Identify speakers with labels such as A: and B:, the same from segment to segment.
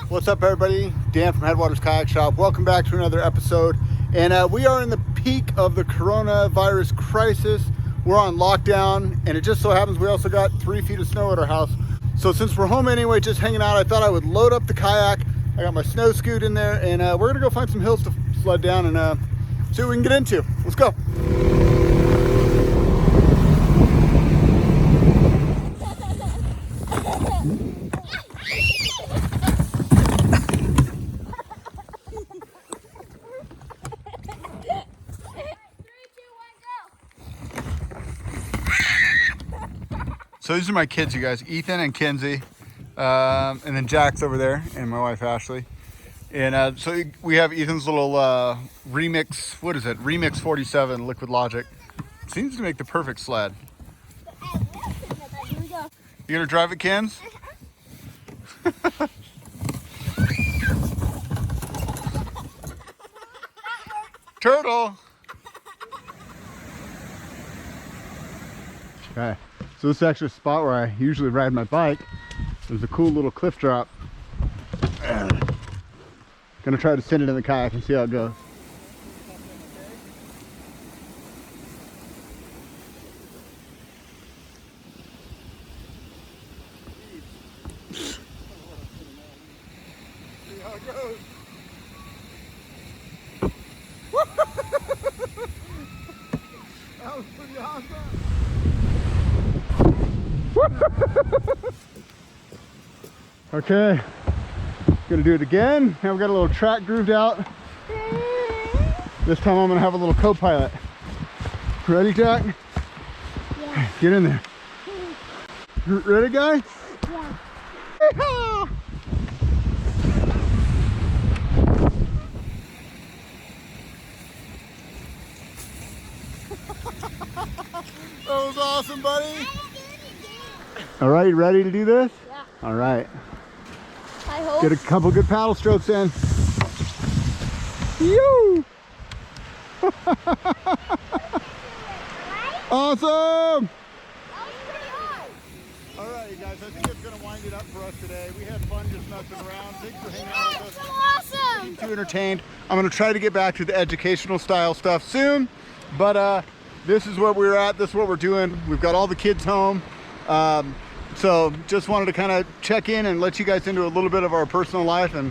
A: What's up, everybody? Dan from Headwaters Kayak Shop. Welcome back to another episode. And we are in the peak of the coronavirus crisis. We're on lockdown, and it just so happens we also got 3 feet of snow at our house. So since we're home anyway, just hanging out, I thought I would load up the kayak. I got my snow scoot in there, and we're gonna go find some hills to sled down and see what we can get into. Let's go. So these are my kids, you guys, Ethan and Kinsey, and then Jack's over there, and my wife Ashley. And so we have Ethan's little Remix, what is it? Remix 47 Liquid Logic. Seems to make the perfect sled.
B: Here we go.
A: You gonna drive it, Kins? Turtle! Okay, so this is actually a spot where I usually ride my bike. There's a cool little cliff drop. Gonna try to send it in the kayak and see how it goes. See how it goes. That was pretty awesome. Okay, gonna do it again. Now we got a little track grooved out. This time I'm gonna have a little co-pilot. Ready, Jack?
B: Yeah.
A: Get in there. Ready, guys?
B: Yeah.
A: That was awesome, buddy. All right, you ready to do this?
B: Yeah.
A: All right.
B: I hope.
A: Get a couple good paddle strokes in. Yoo! Awesome! All right, you guys, I think that's going to wind it up for us today. We had fun just messing around. Thanks for hanging out with us.
B: So awesome!
A: Being too entertained. I'm going to try to get back to the educational style stuff soon, but this is where we're at. This is what we're doing. We've got all the kids home. So just wanted to kind of check in and let you guys into a little bit of our personal life and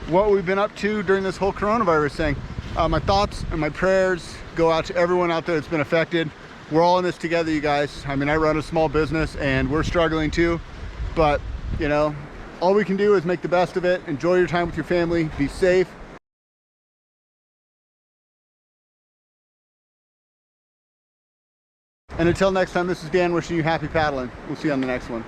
A: what we've been up to during this whole coronavirus thing. My thoughts and my prayers go out to everyone out there that's been affected. We're all in this together, you guys. I mean, I run a small business and we're struggling too, but you know, all we can do is make the best of it. Enjoy your time with your family, be safe. And until next time, this is Dan wishing you happy paddling. We'll see you on the next one.